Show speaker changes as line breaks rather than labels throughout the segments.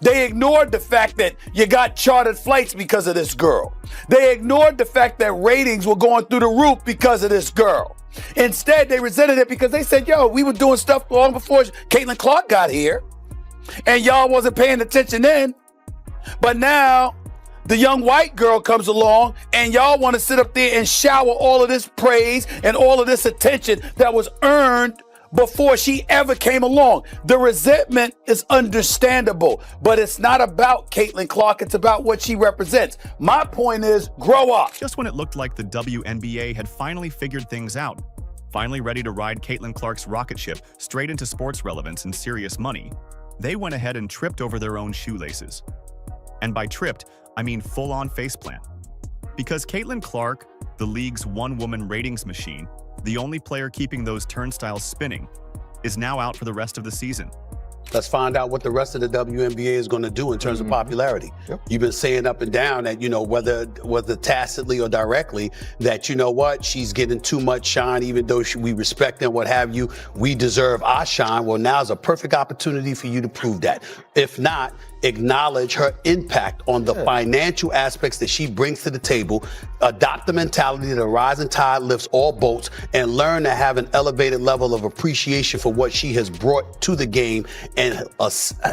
They ignored the fact that you got chartered flights because of this girl. They ignored the fact that ratings were going through the roof because of this girl. Instead, they resented it because they said, yo, we were doing stuff long before Caitlin Clark got here, and y'all wasn't paying attention then. But now the young white girl comes along and y'all want to sit up there and shower all of this praise and all of this attention that was earned before she ever came along. The resentment is understandable, but it's not about Caitlin Clark. It's about what she represents. My point is, grow up.
Just when it looked like the WNBA had finally figured things out, finally ready to ride Caitlin Clark's rocket ship straight into sports relevance and serious money, they went ahead and tripped over their own shoelaces. And by tripped, I mean full-on faceplant. Because Caitlin Clark, the league's one-woman ratings machine, the only player keeping those turnstiles spinning, is now out for the rest of the season.
Let's find out what the rest of the WNBA is going to do in terms of popularity. Yep. You've been saying up and down that, you know, whether tacitly or directly, that, you know what, she's getting too much shine, even though we respect and what have you. We deserve our shine. Well, now's a perfect opportunity for you to prove that. If not, acknowledge her impact on the financial aspects that she brings to the table, adopt the mentality that a rising tide lifts all boats, and learn to have an elevated level of appreciation for what she has brought to the game and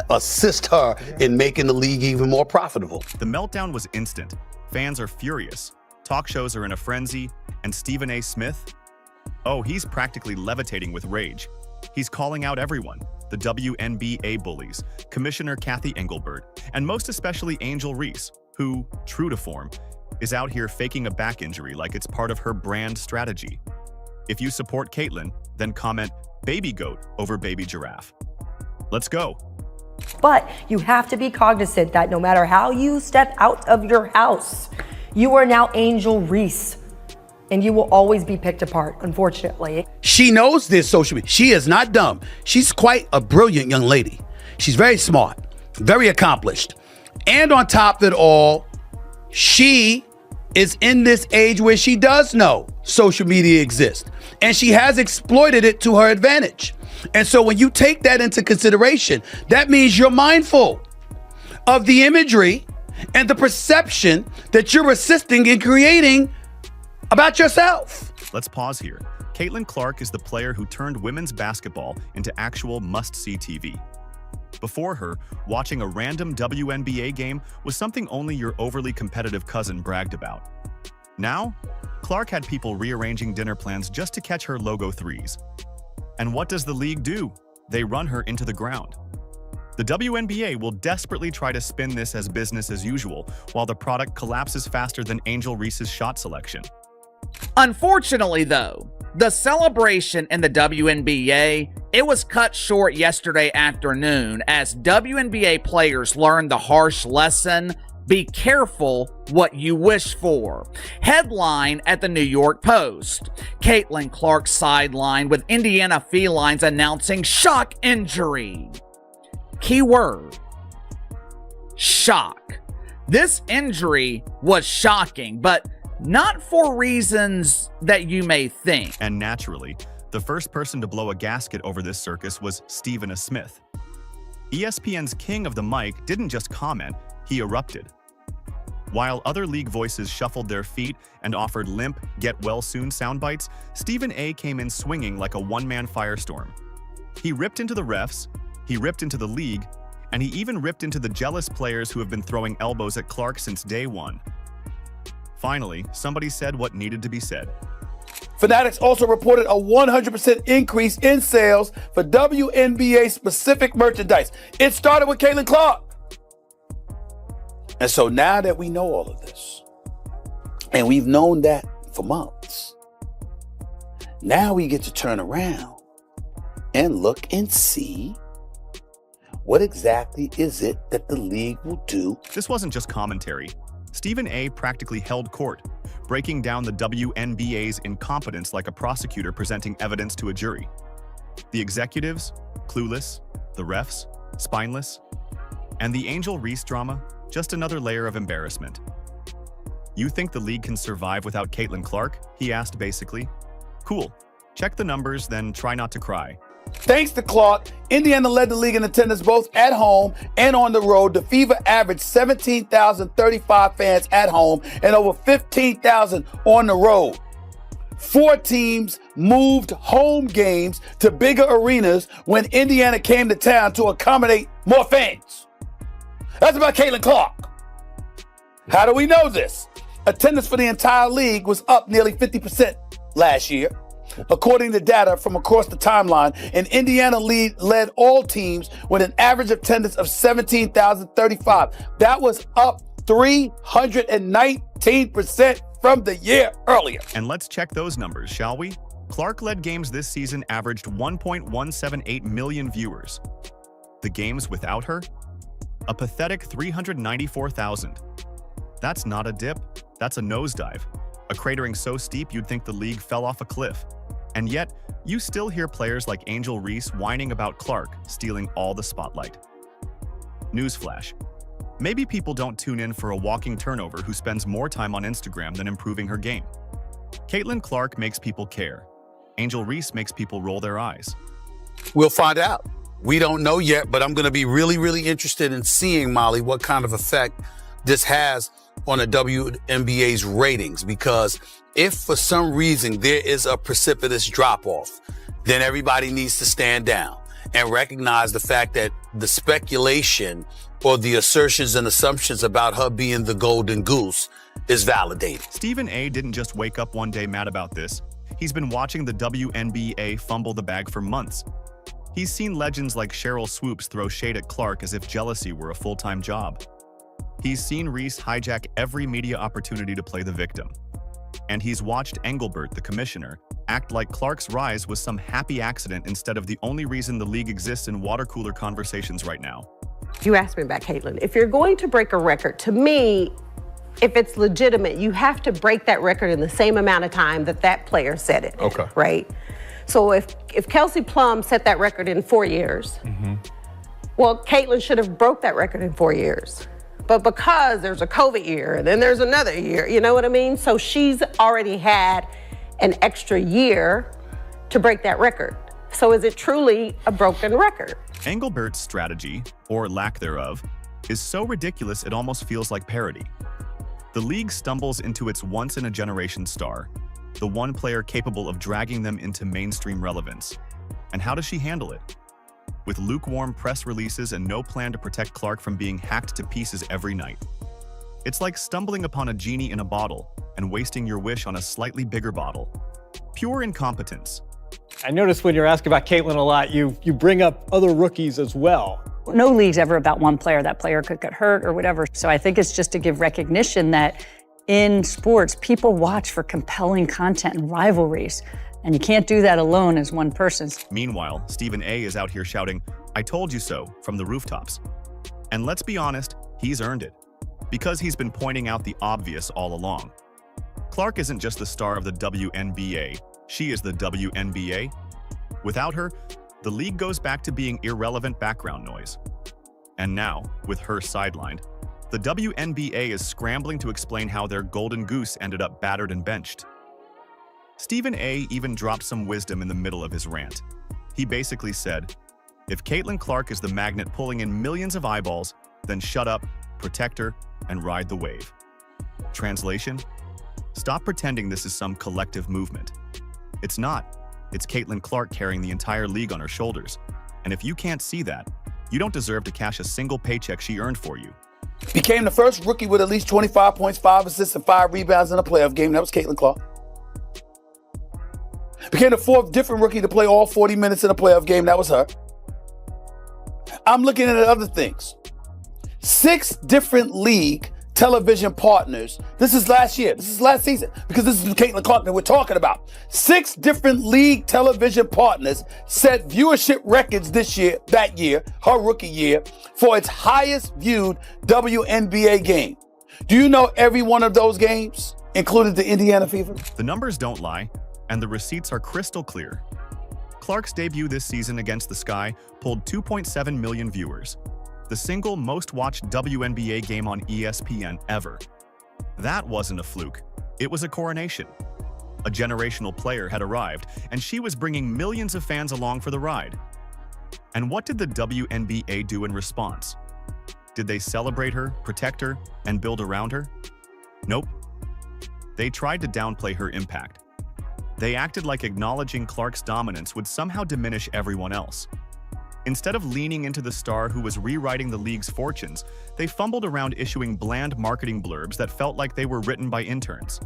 assist her in making the league even more profitable.
The meltdown was instant. Fans are furious. Talk shows are in a frenzy. And Stephen A. Smith? Oh, he's practically levitating with rage. He's calling out everyone. The WNBA bullies, Commissioner Kathy Engelbert, and most especially Angel Reese, who, true to form, is out here faking a back injury like it's part of her brand strategy. If you support Caitlin, then comment baby goat over baby giraffe. Let's go.
But you have to be cognizant that no matter how you step out of your house, you are now Angel Reese. And you will always be picked apart, unfortunately.
She knows this social media. She is not dumb. She's quite a brilliant young lady. She's very smart, very accomplished. And on top of it all, she is in this age where she does know social media exists. And she has exploited it to her advantage. And so when you take that into consideration, that means you're mindful of the imagery and the perception that you're assisting in creating about yourself.
Let's pause here. Caitlin Clark is the player who turned women's basketball into actual must-see TV. Before her, watching a random WNBA game was something only your overly competitive cousin bragged about. Now, Clark had people rearranging dinner plans just to catch her logo threes. And what does the league do? They run her into the ground. The WNBA will desperately try to spin this as business as usual, while the product collapses faster than Angel Reese's shot selection.
Unfortunately, though, the celebration in the WNBA, it was cut short yesterday afternoon as WNBA players learned the harsh lesson, be careful what you wish for. Headline at the New York Post. Caitlin Clark sidelined with Indiana Felines announcing shock injury. Keyword, shock. This injury was shocking, but not for reasons that you may think.
And naturally, the first person to blow a gasket over this circus was Stephen A. Smith. ESPN's king of the mic didn't just comment, he erupted. While other league voices shuffled their feet and offered limp, get-well-soon soundbites, Stephen A. came in swinging like a one-man firestorm. He ripped into the refs, he ripped into the league, and he even ripped into the jealous players who have been throwing elbows at Clark since day one. Finally, somebody said what needed to be said.
Fanatics also reported a 100% increase in sales for WNBA-specific merchandise. It started with Caitlin Clark. And so now that we know all of this, and we've known that for months, now we get to turn around and look and see what exactly is it that the league will do.
This wasn't just commentary. Stephen A. practically held court, breaking down the WNBA's incompetence like a prosecutor presenting evidence to a jury. The executives, clueless, the refs, spineless, and the Angel Reese drama, just another layer of embarrassment. You think the league can survive without Caitlin Clark? He asked basically. Cool. Check the numbers, then try not to cry.
Thanks to Clark, Indiana led the league in attendance both at home and on the road. The Fever averaged 17,035 fans at home and over 15,000 on the road. 4 teams moved home games to bigger arenas when Indiana came to town to accommodate more fans. That's about Caitlin Clark. How do we know this? Attendance for the entire league was up nearly 50% last year. According to data from across the timeline, and Indiana led all teams with an average attendance of 17,035. That was up 319% from the year earlier.
And let's check those numbers, shall we? Clark-led games this season averaged 1.178 million viewers. The games without her? A pathetic 394,000. That's not a dip, that's a nosedive. A cratering so steep you'd think the league fell off a cliff. And yet, you still hear players like Angel Reese whining about Clark stealing all the spotlight. Newsflash. Maybe people don't tune in for a walking turnover who spends more time on Instagram than improving her game. Caitlin Clark makes people care. Angel Reese makes people roll their eyes.
We'll find out. We don't know yet, but I'm going to be really, really interested in seeing, Molly, what kind of effect this has on the WNBA's ratings, because if for some reason there is a precipitous drop-off, then everybody needs to stand down and recognize the fact that the speculation or the assertions and assumptions about her being the golden goose is validated.
Stephen A. didn't just wake up one day mad about this. He's been watching the WNBA fumble the bag for months. He's seen legends like Cheryl Swoops throw shade at Clark as if jealousy were a full-time job. He's seen Reese hijack every media opportunity to play the victim. And he's watched Engelbert, the commissioner, act like Clark's rise was some happy accident instead of the only reason the league exists in water cooler conversations right now.
You asked me about Caitlin. If you're going to break a record, to me, if it's legitimate, you have to break that record in the same amount of time that that player set it.
Okay.
Right? So if Kelsey Plum set that record in 4 years, well, Caitlin should have broke that record in 4 years. But because there's a COVID year and then there's another year, you know what I mean? So she's already had an extra year to break that record. So is it truly a broken record?
Engelbert's strategy, or lack thereof, is so ridiculous it almost feels like parody. The league stumbles into its once-in-a-generation star, the one player capable of dragging them into mainstream relevance. And how does she handle it? With lukewarm press releases and no plan to protect Clark from being hacked to pieces every night. It's like stumbling upon a genie in a bottle and wasting your wish on a slightly bigger bottle. Pure incompetence.
I noticed when you're asking about Caitlin a lot, you bring up other rookies as well.
No league's ever about one player. That player could get hurt or whatever. So I think it's just to give recognition that in sports, people watch for compelling content and rivalries. And you can't do that alone as one person.
Meanwhile, Stephen A. is out here shouting, "I told you so," from the rooftops. And let's be honest, he's earned it. Because he's been pointing out the obvious all along. Clark isn't just the star of the WNBA, she is the WNBA. Without her, the league goes back to being irrelevant background noise. And now, with her sidelined, the WNBA is scrambling to explain how their golden goose ended up battered and benched. Stephen A. even dropped some wisdom in the middle of his rant. He basically said, if Caitlin Clark is the magnet pulling in millions of eyeballs, then shut up, protect her, and ride the wave. Translation? Stop pretending this is some collective movement. It's not. It's Caitlin Clark carrying the entire league on her shoulders. And if you can't see that, you don't deserve to cash a single paycheck she earned for you.
Became the first rookie with at least 25 points, 5 assists, and 5 rebounds in a playoff game. That was Caitlin Clark. Became the 4th different rookie to play all 40 minutes in a playoff game. That was her. I'm looking at other things. 6 different league television partners. This is last year. This is last season, because this is Caitlin Clark that we're talking about. 6 different league television partners set viewership records this year, that year, her rookie year, for its highest viewed WNBA game. Do you know every one of those games included the Indiana Fever?
The numbers don't lie, and the receipts are crystal clear. Clark's debut this season against the Sky pulled 2.7 million viewers, the single most watched WNBA game on ESPN ever. That wasn't a fluke, it was a coronation. a generational player, had arrived, and she was bringing millions of fans along for the ride. And what did the WNBA do in response? Did they celebrate her, protect her, and build around her? Nope. They tried to downplay her impact. They acted like acknowledging Clark's dominance would somehow diminish everyone else. Instead of leaning into the star who was rewriting the league's fortunes, they fumbled around issuing bland marketing blurbs that felt like they were written by interns.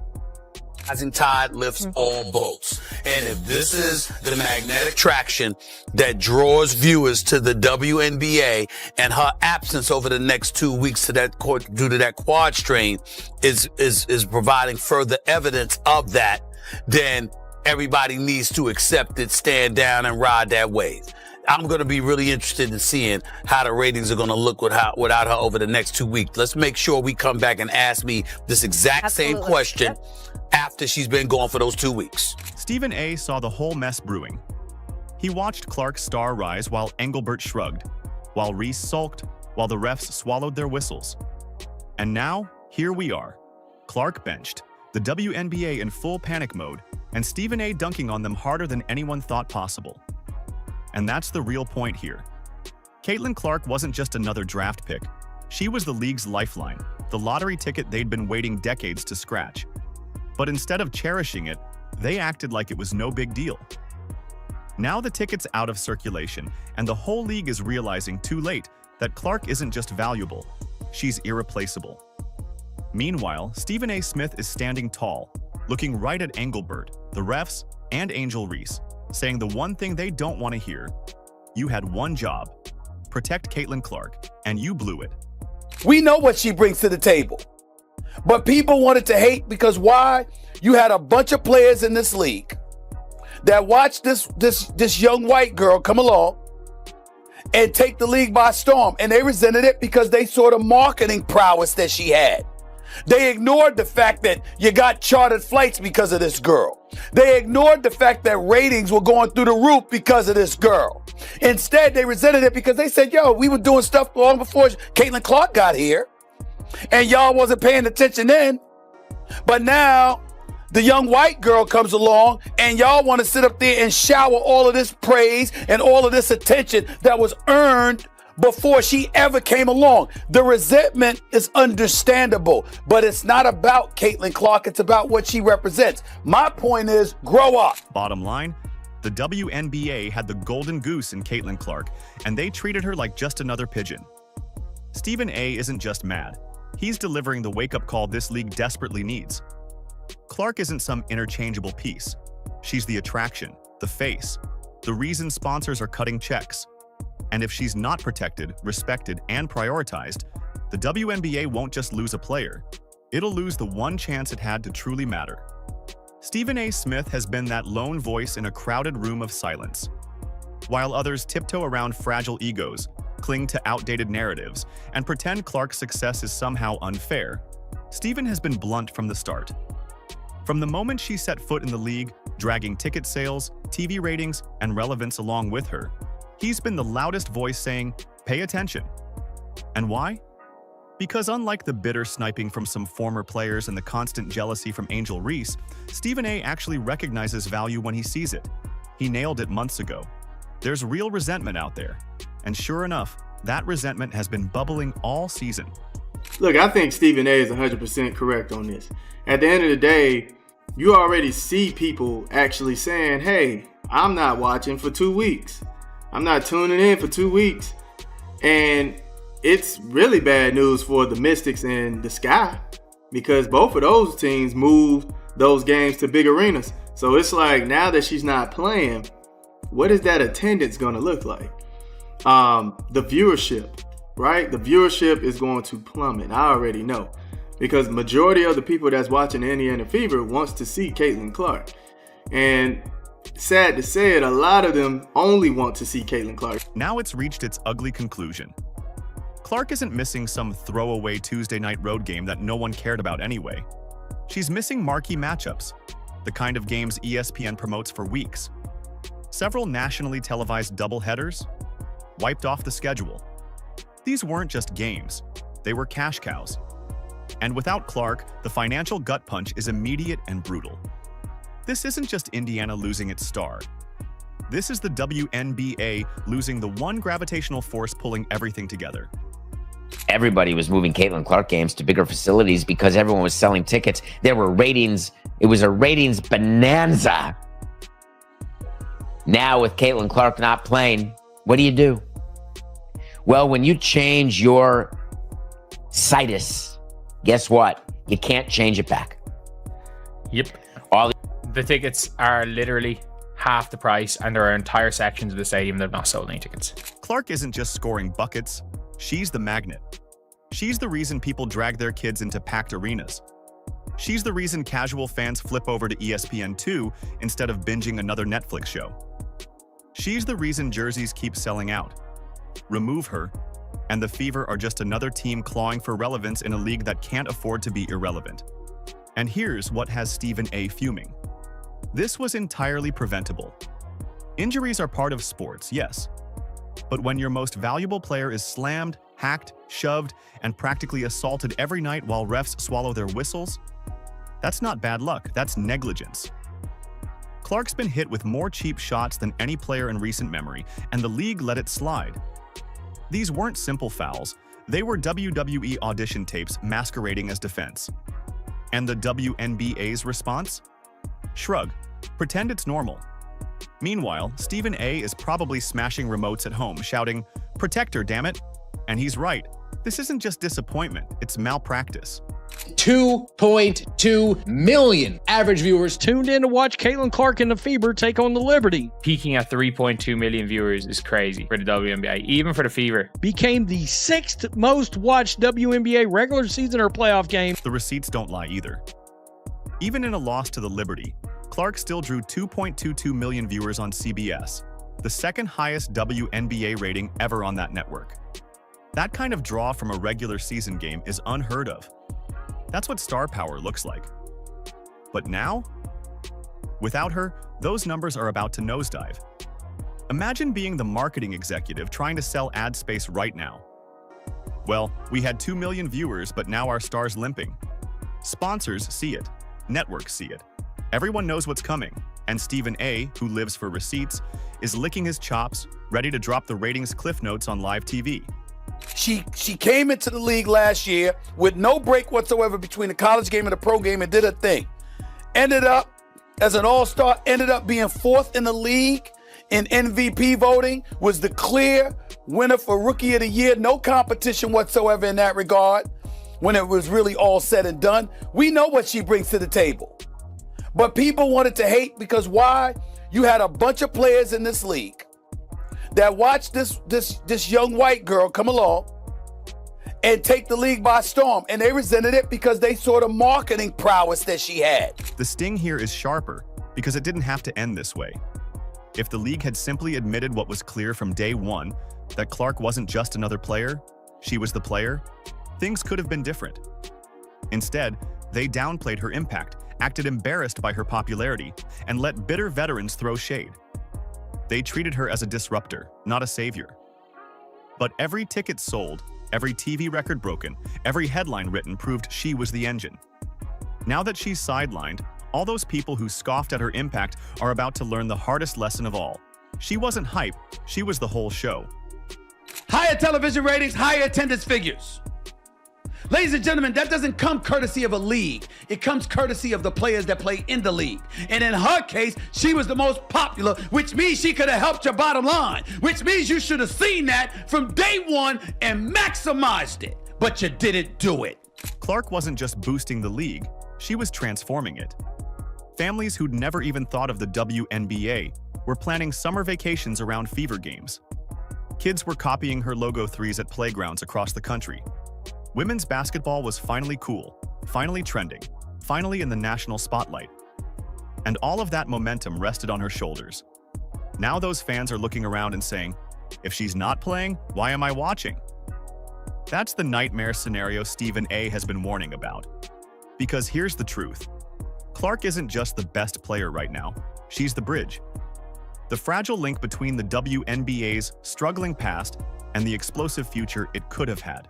Rising tide lifts all boats. And if this is the magnetic traction that draws viewers to the WNBA, and her absence over the next 2 weeks due to that quad strain is providing further evidence of that, then everybody needs to accept it, stand down, and ride that wave. I'm going to be really interested in seeing how the ratings are going to look without her over the next 2 weeks. Let's make sure we come back and ask me this exact same question after she's been gone for those 2 weeks.
Stephen A. saw the whole mess brewing. He watched Clark's star rise while Engelbert shrugged, while Reese sulked, while the refs swallowed their whistles. And now, here we are. Clark benched, the WNBA in full panic mode, and Stephen A. dunking on them harder than anyone thought possible. And that's the real point here. Caitlin Clark wasn't just another draft pick. She was the league's lifeline, the lottery ticket they'd been waiting decades to scratch. But instead of cherishing it, they acted like it was no big deal. Now the ticket's out of circulation, and the whole league is realizing too late that Clark isn't just valuable, she's irreplaceable. Meanwhile, Stephen A. Smith is standing tall, looking right at Engelbert, the refs, and Angel Reese, saying the one thing they don't want to hear: you had one job, protect Caitlin Clark, and you blew it.
We know what she brings to the table. But people wanted to hate because why? You had a bunch of players in this league that watched this young white girl come along and take the league by storm. And they resented it because they saw the marketing prowess that she had. They ignored the fact that you got chartered flights because of this girl. They ignored the fact that ratings were going through the roof because of this girl. Instead, they resented it because they said, yo, we were doing stuff long before Caitlin Clark got here, and y'all wasn't paying attention then. But now the young white girl comes along and y'all want to sit up there and shower all of this praise and all of this attention that was earned before she ever came along. The resentment is understandable, but it's not about Caitlin Clark. It's about what she represents. My point is, grow up.
Bottom line, the WNBA had the golden goose in Caitlin Clark, and they treated her like just another pigeon. Stephen A. isn't just mad. He's delivering the wake-up call this league desperately needs. Clark isn't some interchangeable piece. She's the attraction, the face, the reason sponsors are cutting checks. And if she's not protected, respected, and prioritized, the WNBA won't just lose a player. It'll lose the one chance it had to truly matter. Stephen A. Smith has been that lone voice in a crowded room of silence. While others tiptoe around fragile egos, cling to outdated narratives, and pretend Clark's success is somehow unfair, Stephen has been blunt from the start. From the moment she set foot in the league, dragging ticket sales, TV ratings, and relevance along with her, he's been the loudest voice saying, pay attention. And why? Because unlike the bitter sniping from some former players and the constant jealousy from Angel Reese, Stephen A. actually recognizes value when he sees it. He nailed it months ago. There's real resentment out there. And sure enough, that resentment has been bubbling all season.
Look, I think Stephen A. is 100% correct on this. At the end of the day, you already see people actually saying, hey, I'm not watching for 2 weeks. I'm not tuning in for 2 weeks. And it's really bad news for the Mystics and the Sky, because both of those teams moved those games to big arenas. So it's like, now that she's not playing, what is that attendance going to look like? The viewership, right? The viewership is going to plummet. I already know, because the majority of the people that's watching the Indiana Fever wants to see Caitlin Clark. And sad to say it, a lot of them only want to see Caitlin Clark.
Now it's reached its ugly conclusion. Clark isn't missing some throwaway Tuesday night road game that no one cared about anyway. She's missing marquee matchups, the kind of games ESPN promotes for weeks. Several nationally televised doubleheaders wiped off the schedule. These weren't just games, they were cash cows. And without Clark, the financial gut punch is immediate and brutal. This isn't just Indiana losing its star. This is the WNBA losing the one gravitational force pulling everything together.
Everybody was moving Caitlin Clark games to bigger facilities because everyone was selling tickets. There were ratings. It was a ratings bonanza. Now with Caitlin Clark not playing, what do? Well, when you change your situs, guess what? You can't change it back.
Yep.
All
the tickets are literally half the price, and there are entire sections of the stadium that have not sold any tickets.
Clark isn't just scoring buckets, she's the magnet. She's the reason people drag their kids into packed arenas. She's the reason casual fans flip over to ESPN2 instead of binging another Netflix show. She's the reason jerseys keep selling out. Remove her, and the Fever are just another team clawing for relevance in a league that can't afford to be irrelevant. And here's what has Stephen A. fuming. This was entirely preventable. Injuries are part of sports, yes. But when your most valuable player is slammed, hacked, shoved, and practically assaulted every night while refs swallow their whistles, that's not bad luck, that's negligence. Clark's been hit with more cheap shots than any player in recent memory, and the league let it slide. These weren't simple fouls, they were WWE audition tapes masquerading as defense. And the WNBA's response? Shrug. Pretend it's normal. Meanwhile, Stephen A. is probably smashing remotes at home, shouting, "Protect her, damn it!" And he's right. This isn't just disappointment, it's malpractice.
2.2 million average viewers tuned in to watch Caitlin Clark and the Fever take on the Liberty.
Peaking at 3.2 million viewers is crazy for the WNBA, even for the Fever.
Became the 6th most watched WNBA regular season or playoff game.
The receipts don't lie either. Even in a loss to the Liberty, Clark still drew 2.22 million viewers on CBS, the second highest WNBA rating ever on that network. That kind of draw from a regular season game is unheard of. That's what star power looks like. But now? Without her, those numbers are about to nosedive. Imagine being the marketing executive trying to sell ad space right now. Well, we had 2 million viewers, but now our star's limping. Sponsors see it. Networks see it. Everyone knows what's coming. And Stephen A., who lives for receipts, is licking his chops, ready to drop the ratings cliff notes on live TV.
She came into the league last year with no break whatsoever between the college game and the pro game and did her thing. Ended up as an all-star, ended up being 4th in the league in MVP voting, was the clear winner for Rookie of the Year. No competition whatsoever in that regard when it was really all said and done. We know what she brings to the table. But people wanted to hate because why? You had a bunch of players in this league that watched this young white girl come along and take the league by storm, and they resented it because they saw the marketing prowess that she had.
The sting here is sharper because it didn't have to end this way. If the league had simply admitted what was clear from day one, that Clark wasn't just another player, she was the player, things could have been different. Instead, they downplayed her impact, acted embarrassed by her popularity, and let bitter veterans throw shade. They treated her as a disruptor, not a savior. But every ticket sold, every TV record broken, every headline written proved she was the engine. Now that she's sidelined, all those people who scoffed at her impact are about to learn the hardest lesson of all. She wasn't hype, she was the whole show.
Higher television ratings, higher attendance figures. Ladies and gentlemen, that doesn't come courtesy of a league. It comes courtesy of the players that play in the league. And in her case, she was the most popular, which means she could have helped your bottom line, which means you should have seen that from day one and maximized it. But you didn't do it.
Clark wasn't just boosting the league, she was transforming it. Families who'd never even thought of the WNBA were planning summer vacations around Fever games. Kids were copying her logo threes at playgrounds across the country. Women's basketball was finally cool, finally trending, finally in the national spotlight. And all of that momentum rested on her shoulders. Now those fans are looking around and saying, if she's not playing, why am I watching? That's the nightmare scenario Stephen A. has been warning about. Because here's the truth. Clark isn't just the best player right now, she's the bridge. The fragile link between the WNBA's struggling past and the explosive future it could have had.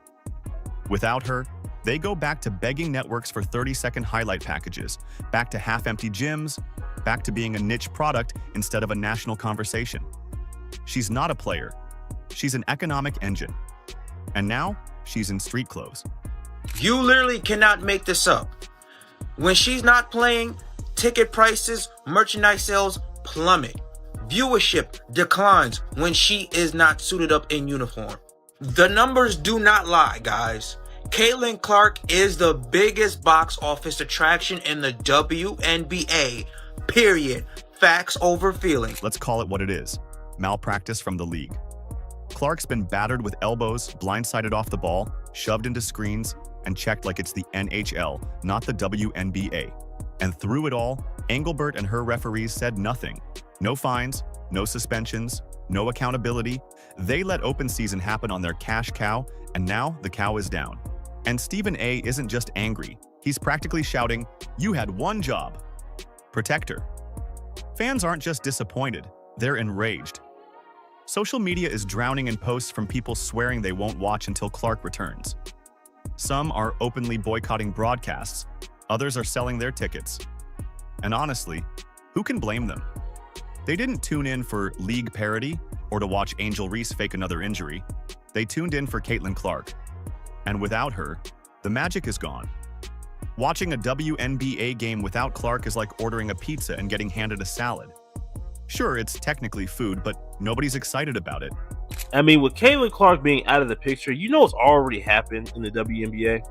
Without her, they go back to begging networks for 30-second highlight packages, back to half-empty gyms, back to being a niche product instead of a national conversation. She's not a player. She's an economic engine. And now, she's in street clothes.
You literally cannot make this up. When she's not playing, ticket prices, merchandise sales plummet. Viewership declines when she is not suited up in uniform. The numbers do not lie, guys. Caitlin Clark is the biggest box office attraction in the WNBA, period. Facts over feeling.
Let's call it what it is. Malpractice from the league. Clark's been battered with elbows, blindsided off the ball, shoved into screens, and checked like it's the NHL, not the WNBA. And through it all, Engelbert and her referees said nothing. No fines, no suspensions, no accountability. They let open season happen on their cash cow, and now the cow is down. And Stephen A. isn't just angry. He's practically shouting, "You had one job. Protect her." Fans aren't just disappointed, they're enraged. Social media is drowning in posts from people swearing they won't watch until Clark returns. Some are openly boycotting broadcasts, others are selling their tickets. And honestly, who can blame them? They didn't tune in for league parity or to watch Angel Reese fake another injury. They tuned in for Caitlin Clark. And without her, the magic is gone. Watching a WNBA game without Clark is like ordering a pizza and getting handed a salad. Sure, it's technically food, but nobody's excited about it.
I mean, with Caitlin Clark being out of the picture, you know what's already happened in the WNBA?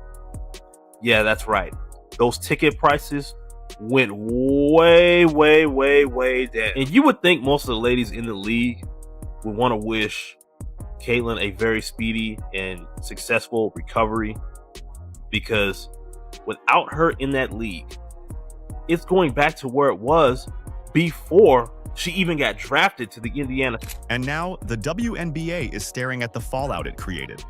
Yeah, that's right. Those ticket prices went way down. And you would think most of the ladies in the league would want to wish Caitlin a very speedy and successful recovery, because without her in that league, it's going back to where it was before she even got drafted to the Indiana.
And now the WNBA is staring at the fallout it created.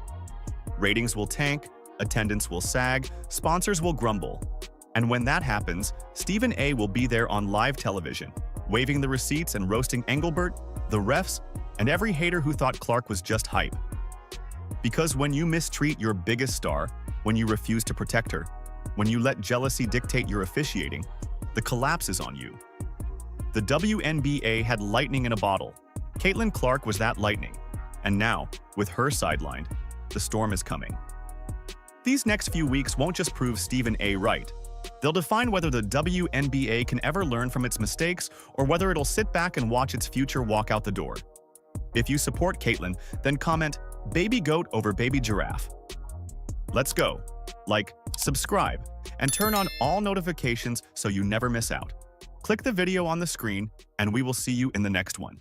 Ratings will tank, attendance will sag, sponsors will grumble. And when that happens, Stephen A. will be there on live television, waving the receipts and roasting Engelbert, the refs, and every hater who thought Clark was just hype. Because when you mistreat your biggest star, when you refuse to protect her, when you let jealousy dictate your officiating, the collapse is on you. The WNBA had lightning in a bottle. Caitlin Clark was that lightning. And now, with her sidelined, the storm is coming. These next few weeks won't just prove Stephen A. right. They'll define whether the WNBA can ever learn from its mistakes or whether it'll sit back and watch its future walk out the door. If you support Caitlin, then comment baby goat over baby giraffe. Let's go. Like, subscribe, and turn on all notifications so you never miss out. Click the video on the screen, and we will see you in the next one.